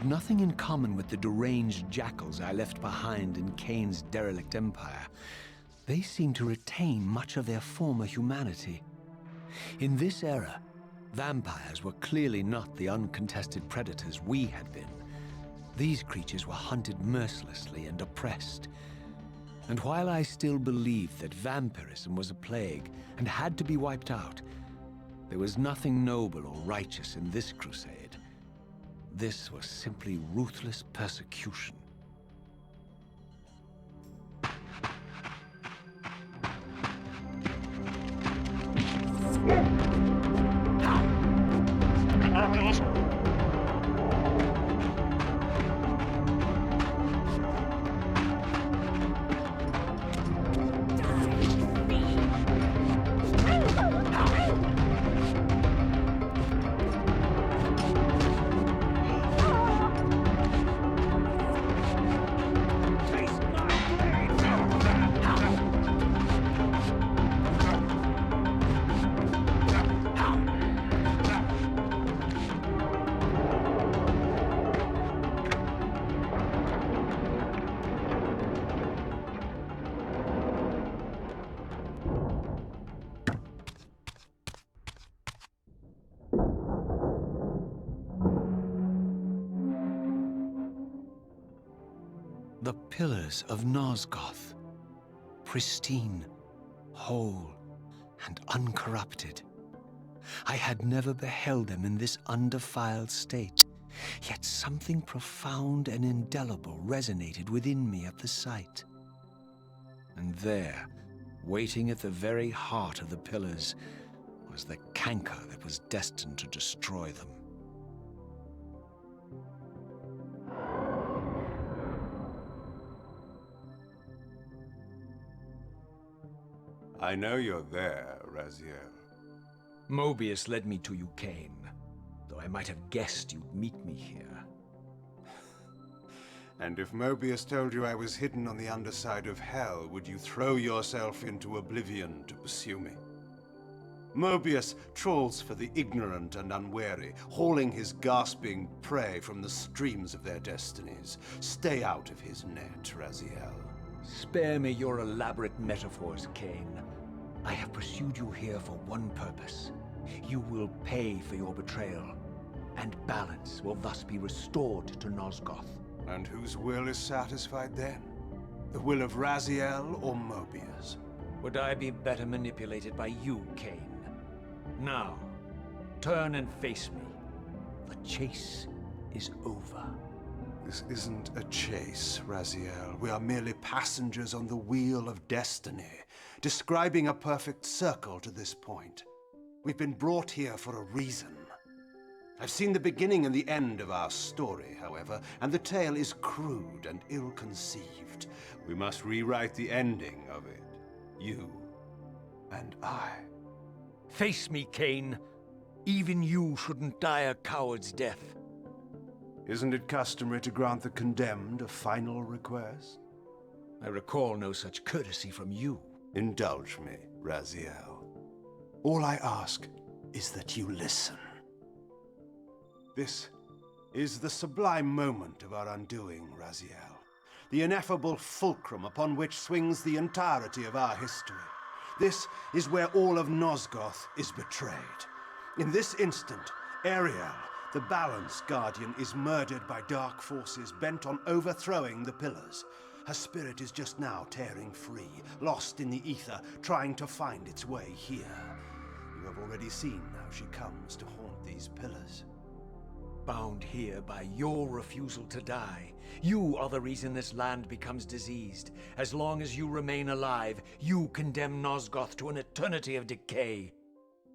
Nothing in common with the deranged jackals I left behind in Kain's derelict empire. They seem to retain much of their former humanity. In this era, vampires were clearly not the uncontested predators we had been. These creatures were hunted mercilessly and oppressed. And while I still believed that vampirism was a plague and had to be wiped out, there was nothing noble or righteous in this crusade. This was simply ruthless persecution. The pillars of Nosgoth, pristine, whole, and uncorrupted. I had never beheld them in this undefiled state, yet something profound and indelible resonated within me at the sight. And there, waiting at the very heart of the pillars, was the canker that was destined to destroy them. I know you're there, Raziel. Mobius led me to you, Kain, though I might have guessed you'd meet me here. And if Mobius told you I was hidden on the underside of hell, would you throw yourself into oblivion to pursue me? Mobius trawls for the ignorant and unwary, hauling his gasping prey from the streams of their destinies. Stay out of his net, Raziel. Spare me your elaborate metaphors, Kain. I have pursued you here for one purpose. You will pay for your betrayal, and balance will thus be restored to Nosgoth. And whose will is satisfied then? The will of Raziel or Mobius? Would I be better manipulated by you, Kain? Now, turn and face me. The chase is over. This isn't a chase, Raziel. We are merely passengers on the wheel of destiny, describing a perfect circle to this point. We've been brought here for a reason. I've seen the beginning and the end of our story, however, and the tale is crude and ill-conceived. We must rewrite the ending of it. You and I. Face me, Kain. Even you shouldn't die a coward's death. Isn't it customary to grant the condemned a final request? I recall no such courtesy from you. Indulge me, Raziel. All I ask is that you listen. This is the sublime moment of our undoing, Raziel. The ineffable fulcrum upon which swings the entirety of our history. This is where all of Nosgoth is betrayed. In this instant, Ariel, the Balance Guardian, is murdered by dark forces bent on overthrowing the Pillars. Her spirit is just now tearing free, lost in the ether, trying to find its way here. You have already seen how she comes to haunt these Pillars. Bound here by your refusal to die. You are the reason this land becomes diseased. As long as you remain alive, you condemn Nosgoth to an eternity of decay.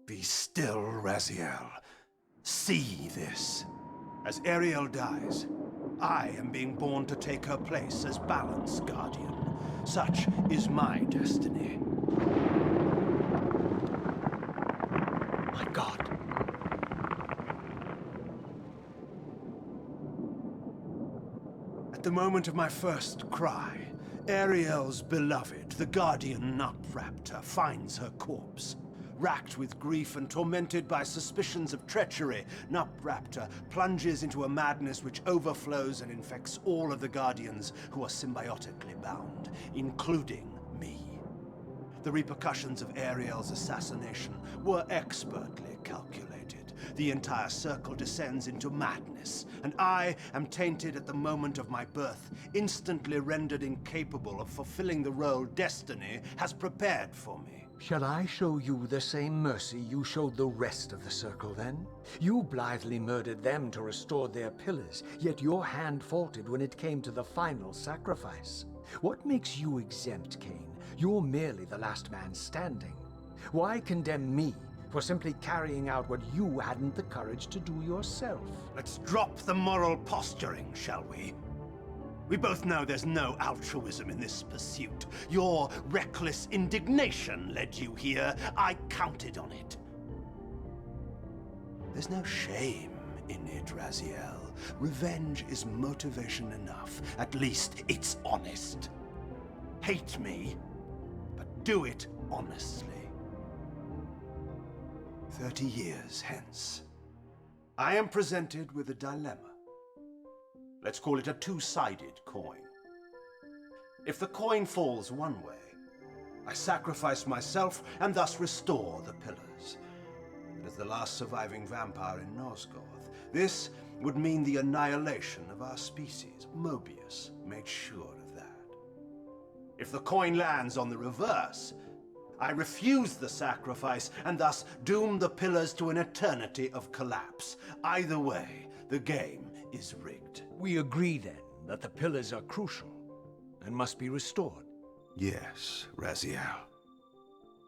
Be still, Raziel. See this. As Ariel dies, I am being born to take her place as Balance Guardian. Such is my destiny. My God. At the moment of my first cry, Ariel's beloved, the Guardian Nupraptor, finds her corpse. Racked with grief and tormented by suspicions of treachery, Nupraptor plunges into a madness which overflows and infects all of the Guardians who are symbiotically bound, including me. The repercussions of Ariel's assassination were expertly calculated. The entire circle descends into madness, and I am tainted at the moment of my birth, instantly rendered incapable of fulfilling the role destiny has prepared for me. Shall I show you the same mercy you showed the rest of the circle, then? You blithely murdered them to restore their pillars, yet your hand faltered when it came to the final sacrifice. What makes you exempt, Kain? You're merely the last man standing. Why condemn me for simply carrying out what you hadn't the courage to do yourself? Let's drop the moral posturing, shall we? We both know there's no altruism in this pursuit. Your reckless indignation led you here. I counted on it. There's no shame in it, Raziel. Revenge is motivation enough. At least it's honest. Hate me, but do it honestly. 30 years hence, I am presented with a dilemma. Let's call it a two-sided coin. If the coin falls one way, I sacrifice myself and thus restore the pillars. But as the last surviving vampire in Nosgoth, this would mean the annihilation of our species. Mobius made sure of that. If the coin lands on the reverse, I refuse the sacrifice and thus doom the pillars to an eternity of collapse. Either way, the game is rigged. We agree, then, that the pillars are crucial and must be restored. Yes, Raziel.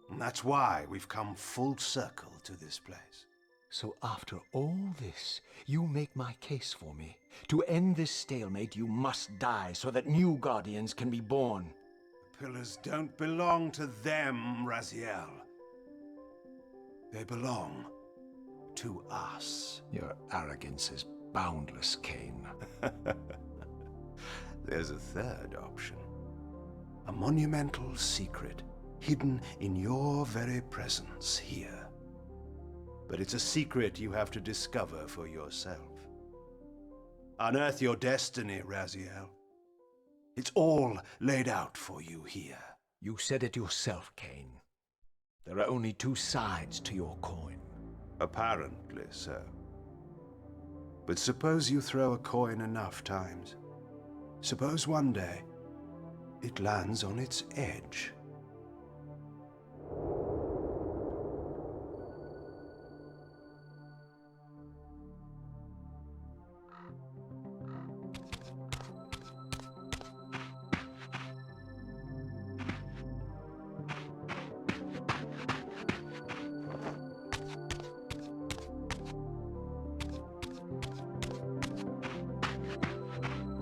And that's why we've come full circle to this place. So after all this, you make my case for me. To end this stalemate, you must die so that new Guardians can be born. The pillars don't belong to them, Raziel. They belong to us. Your arrogance is boundless, Kain. There's a third option. A monumental secret hidden in your very presence here. But it's a secret you have to discover for yourself. Unearth your destiny, Raziel. It's all laid out for you here. You said it yourself, Kain. There are only two sides to your coin. Apparently so. But suppose you throw a coin enough times. Suppose one day it lands on its edge.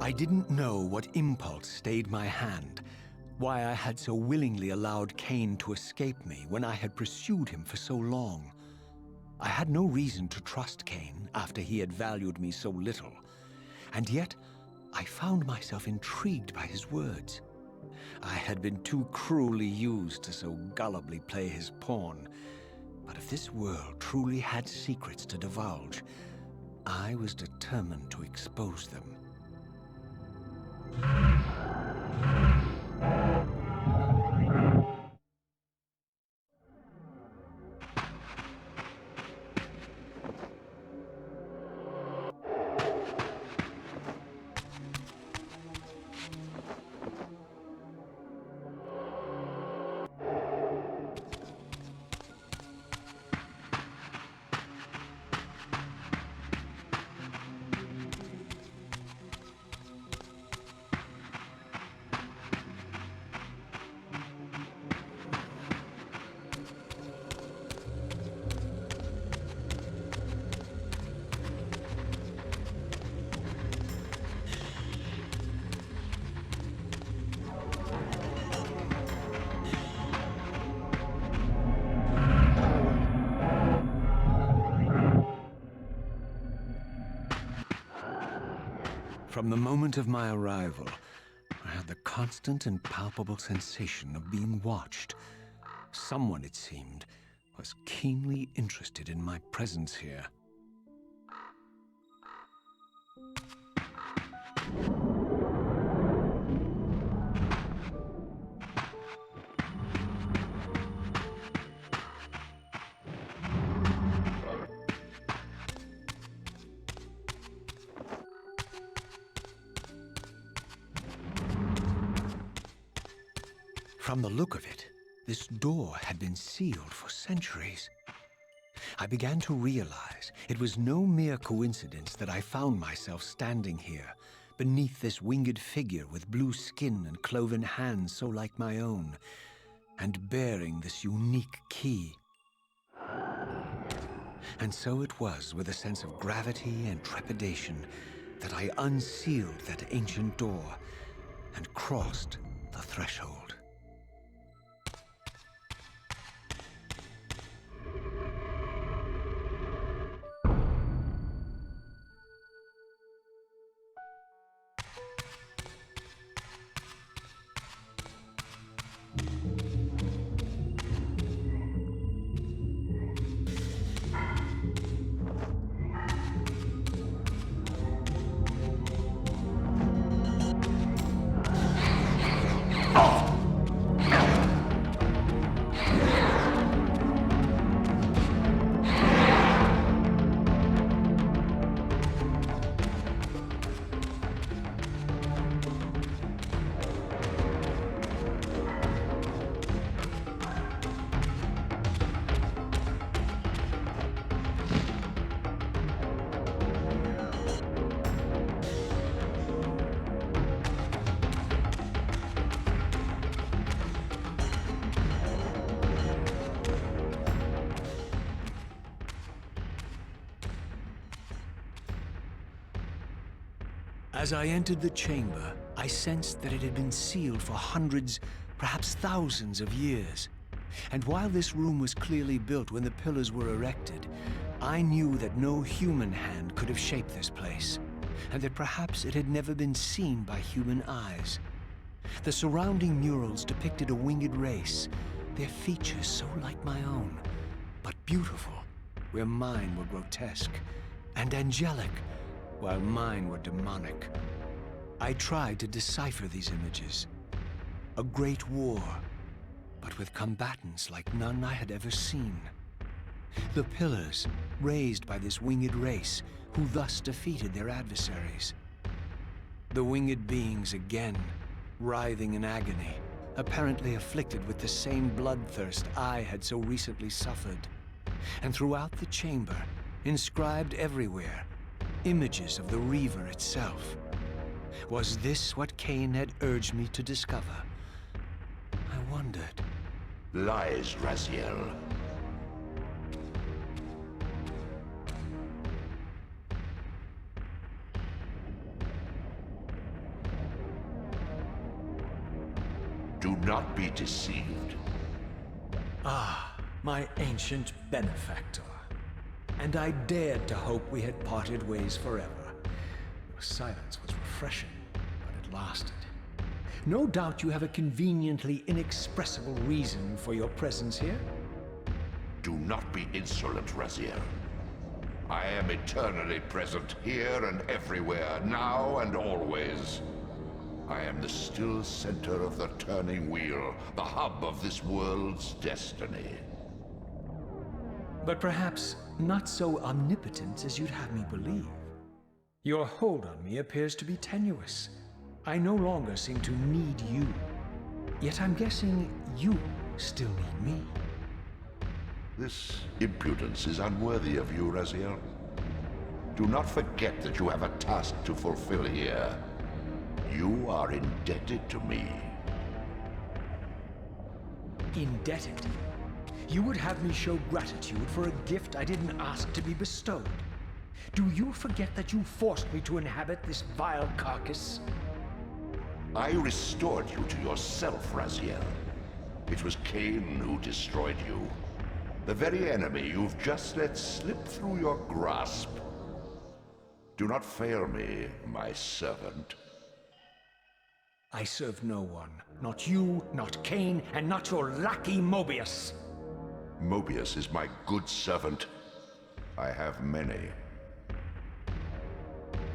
I didn't know what impulse stayed my hand, why I had so willingly allowed Kain to escape me when I had pursued him for so long. I had no reason to trust Kain after he had valued me so little, and yet I found myself intrigued by his words. I had been too cruelly used to so gullibly play his pawn, but if this world truly had secrets to divulge, I was determined to expose them. From the moment of my arrival, I had the constant and palpable sensation of being watched. Someone, it seemed, was keenly interested in my presence here. From the look of it, this door had been sealed for centuries. I began to realize it was no mere coincidence that I found myself standing here, beneath this winged figure with blue skin and cloven hands so like my own, and bearing this unique key. And so it was with a sense of gravity and trepidation that I unsealed that ancient door and crossed the threshold. As I entered the chamber, I sensed that it had been sealed for hundreds, perhaps thousands of years. And while this room was clearly built when the pillars were erected, I knew that no human hand could have shaped this place, and that perhaps it had never been seen by human eyes. The surrounding murals depicted a winged race, their features so like my own, but beautiful, where mine were grotesque, and angelic, while mine were demonic. I tried to decipher these images. A great war, but with combatants like none I had ever seen. The pillars, raised by this winged race, who thus defeated their adversaries. The winged beings again, writhing in agony, apparently afflicted with the same bloodthirst I had so recently suffered. And throughout the chamber, inscribed everywhere, images of the Reaver itself. Was this what Kain had urged me to discover? I wondered. Lies, Raziel. Do not be deceived. Ah, my ancient benefactor. And I dared to hope we had parted ways forever. Your silence was refreshing, but it lasted. No doubt you have a conveniently inexpressible reason for your presence here. Do not be insolent, Raziel. I am eternally present here and everywhere, now and always. I am the still center of the turning wheel, the hub of this world's destiny. But perhaps not so omnipotent as you'd have me believe. Your hold on me appears to be tenuous. I no longer seem to need you. Yet I'm guessing you still need me. This impudence is unworthy of you, Raziel. Do not forget that you have a task to fulfill here. You are indebted to me. Indebted? You would have me show gratitude for a gift I didn't ask to be bestowed. Do you forget that you forced me to inhabit this vile carcass? I restored you to yourself, Raziel. It was Kain who destroyed you. The very enemy you've just let slip through your grasp. Do not fail me, my servant. I serve no one. Not you, not Kain, and not your lackey Mobius. Mobius is my good servant. I have many.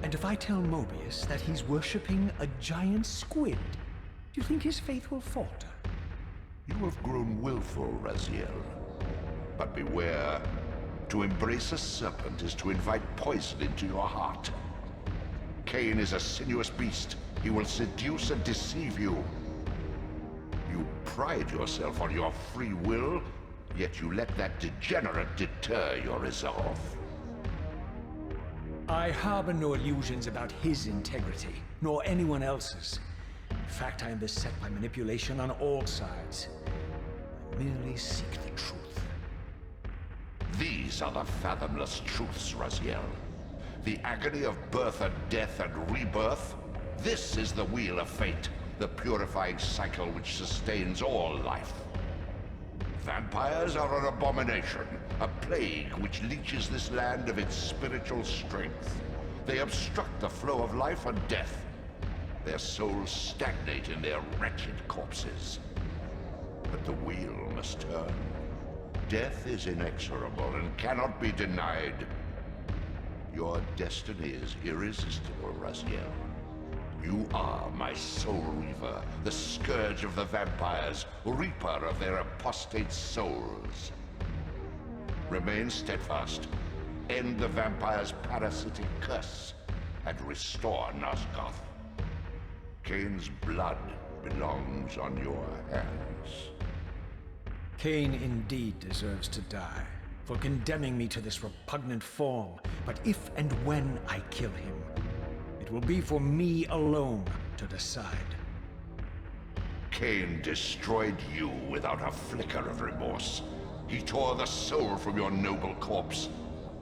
And if I tell Mobius that he's worshipping a giant squid, do you think his faith will falter? You have grown willful, Raziel. But beware. To embrace a serpent is to invite poison into your heart. Kain is a sinuous beast. He will seduce and deceive you. You pride yourself on your free will, yet you let that degenerate deter your resolve. I harbor no illusions about his integrity, nor anyone else's. In fact, I am beset by manipulation on all sides. I merely seek the truth. These are the fathomless truths, Raziel. The agony of birth and death and rebirth. This is the wheel of fate, the purifying cycle which sustains all life. Vampires are an abomination, a plague which leeches this land of its spiritual strength. They obstruct the flow of life and death. Their souls stagnate in their wretched corpses. But the wheel must turn. Death is inexorable and cannot be denied. Your destiny is irresistible, Raziel. You are my soul reaver, the scourge of the vampires, reaper of their apostate souls. Remain steadfast, end the vampires' parasitic curse, and restore Nosgoth. Kain's blood belongs on your hands. Kain indeed deserves to die, for condemning me to this repugnant form. But if and when I kill him, it will be for me alone to decide. Kain destroyed you without a flicker of remorse. He tore the soul from your noble corpse,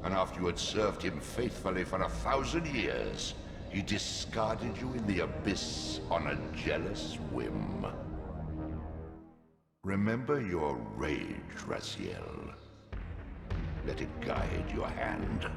and after you had served him faithfully for 1,000 years, he discarded you in the abyss on a jealous whim. Remember your rage, Raziel. Let it guide your hand.